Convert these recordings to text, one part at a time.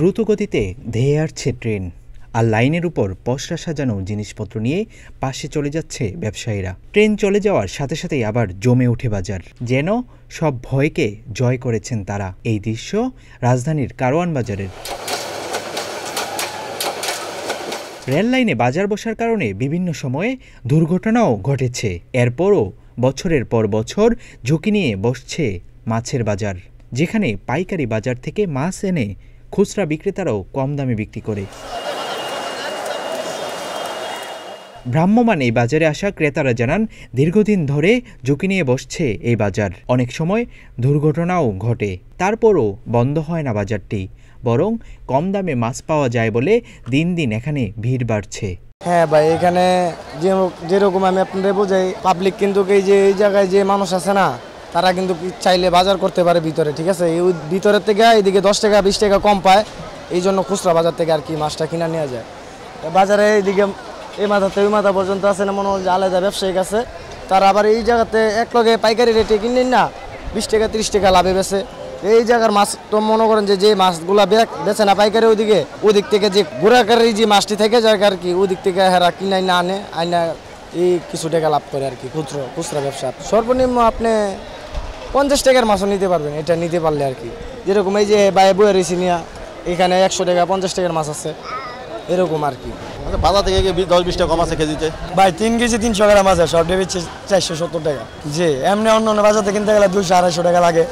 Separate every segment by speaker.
Speaker 1: দ্রুত গতিতে ধেয়ে আসছে ট্রেন, আর লাইনের উপর পসরা সাজানো জিনিসপত্র নিয়ে পাশে চলে যাচ্ছে ব্যবসায়ীরা। ট্রেন চলে যাওয়ার সাথে সাথেই আবার জমে ওঠে বাজার, যেন সব ভয়কে জয় করেছেন তারা। এই দৃশ্য রাজধানীর কারওয়ান বাজারের। রেল লাইনে বাজার বসার কারণে বিভিন্ন সময়ে দুর্ঘটনাও ঘটেছে। এরপরও বছরের পর বছর ঝুঁকি নিয়ে বসছে মাছের বাজার, যেখানে পাইকারি বাজার থেকে মাছ এনে খুচরা বিক্রেতারাও কম দামে বিক্রি করে। ভ্রাম্যমাণ এই বাজারে আসা ক্রেতারা জানান, দীর্ঘদিন ধরে ঝুঁকি নিয়ে বসছে এই বাজার। অনেক সময় দুর্ঘটনাও ঘটে, তারপরও বন্ধ হয় না বাজারটি, বরং কম দামে মাছ পাওয়া যায় বলে দিন দিন এখানে ভিড় বাড়ছে।
Speaker 2: হ্যাঁ ভাই, এখানে যেরকম আমি আপনাদের বোঝাই, পাবলিক কিন্তু এই জায়গায় যে মানুষ আছে না, তারা কিন্তু চাইলে বাজার করতে পারে ভিতরে, ঠিক আছে। এই ভিতরের থেকে এদিকে 10 টাকা 20 টাকা কম পায়, এই জন্য খুচরা বাজার থেকে আর কি মাছটা কিনা নেওয়া যায়। বাজারে এইদিকে এই মাথা থেকে ওই মাথা পর্যন্ত আছে না, মনে হয় আলাদা ব্যবসায়িক আছে, তারা আবার এই জায়গাতে এক লগে পাইকারি রেটে কিনেন না, 20 টাকা 30 টাকা লাভে বেছে। এই জায়গার মাছ তো মনে করেন যে মাছগুলা বেছে না পাইকারি, ওদিক থেকে যে ঘোরাকারি যে মাছটি থেকে যায় আর কি, ওদিক থেকে হেরা কিনাই না আইনা এই কিছু টাকা লাভ করে আর কি খুচরা ব্যবসা। সর্বনিম্ন আপনি 50 টাকার মাছও নিতে পারবেন, এটা নিতে পারলে আর কি। যেরকম এই যে বাইরে বয়ে রয়েছি নিয়া, এখানে 100 টাকা 50 টাকার মাছ আছে, এরকম আর কি।
Speaker 3: বাজার থেকে 10-20 টাকা কম আছে কেজিতে
Speaker 2: ভাই। 3 কেজি 300 গ্রাম আছে, সব দিচ্ছে 470 টাকা। যে এমনি অন্য বাজার থেকে কিনতে গেলে 200-250 টাকা লাগে,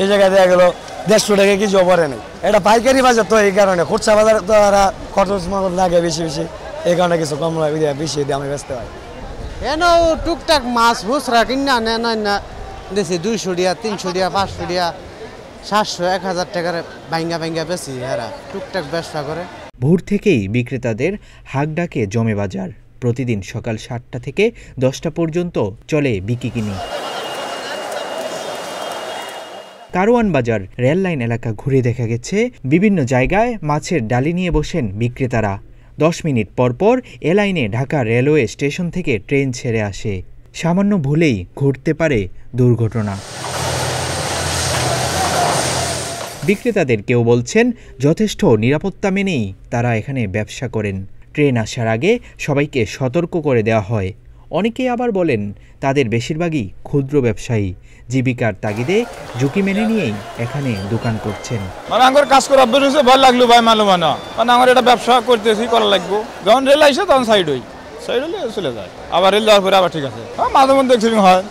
Speaker 2: এই জায়গায় দেখা গেল 150 টাকা কেজি অপরে নেই। এটা পাইকারি বাজার, তো এই কারণে খুচরা বাজার তো খরচ লাগে বেশি, এই কারণে কিছু কম বেশি দামে বেচতে হয়।
Speaker 4: এনো টুকটাক মাছ খুচরা কিনা না দেশে 200 টাকা 300 টাকা 500 টাকা 700-1000 টাকার ভাঙ্গা বেশি, এরা টুকটাক ব্যবসা করে।
Speaker 1: ভোর থেকেই বিক্রেতাদের হাঁক ডাকে জমে বাজার। প্রতিদিন সকাল 7টা থেকে 10টা পর্যন্ত চলে বিকিকিনি। কারওয়ান বাজার রেল লাইন এলাকা ঘুরে দেখা গেছে, বিভিন্ন জায়গায় মাছের ডালি নিয়ে বসেন বিক্রেতারা। 10 মিনিট পর এ লাইনে ঢাকা রেলওয়ে স্টেশন থেকে ট্রেন ছেড়ে আসে। সামান্য ভুলেই ঘটতে পারে দুর্ঘটনা। বিক্রেতাদের কেউ বলছেন, যথেষ্ট নিরাপত্তা মেনেই তারা এখানে ব্যবসা করেন। ট্রেন আসার আগে সবাইকে সতর্ক করে দেওয়া হয়। অনেকেই আবার বলেন, তাদের বেশিরভাগই ক্ষুদ্র ব্যবসায়ী, জীবিকার তাগিদে ঝুঁকি মেনে নিয়েই এখানে দোকান করছেন।
Speaker 5: মানে আমার কাজ করা বেরোছে, ভয় লাগলো ভাই, মানে আমার এটা ব্যবসা করতেছি, করা লাগবো। যখন রেল আইসে তখন সাইড হলে চলে যায়, আবার রেল যাওয়ার পরে আবার ঠিক আছে। মাঝে মধ্যে অ্যাক্সিডেন্ট হয়,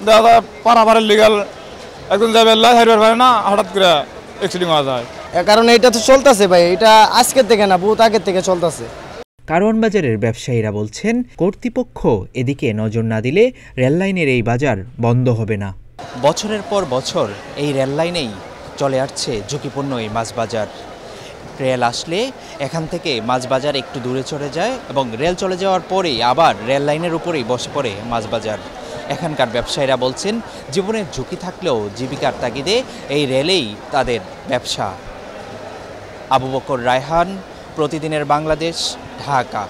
Speaker 5: দাদা পারাপারের লিগাল একজন যাবে হাইবার পারে না, হঠাৎ করে অ্যাক্সিডেন্ট হওয়া যায়।
Speaker 2: কারণ এটা তো চলতেছে ভাই, এটা আজকের থেকে না, বহুত আগের থেকে চলতেছে।
Speaker 1: কারওয়ান বাজারের ব্যবসায়ীরা বলছেন, কর্তৃপক্ষ এদিকে নজর না দিলে রেল লাইনের এই বাজার বন্ধ হবে না। বছরের পর বছর এই রেল লাইনেই চলে আসছে ঝুঁকিপূর্ণ এই মাছ বাজার। রেল আসলে এখান থেকে মাছ বাজার একটু দূরে চলে যায় এবং রেল চলে যাওয়ার পরেই আবার রেল লাইনের উপরেই বসে পড়ে মাছ বাজার। এখানকার ব্যবসায়ীরা বলছেন, জীবনের ঝুঁকি থাকলেও জীবিকার তাগিদে এই রেলেই তাদের ব্যবসা। আবু বকর রায়হান, প্রতিদিনের বাংলাদেশ, ঢাকা।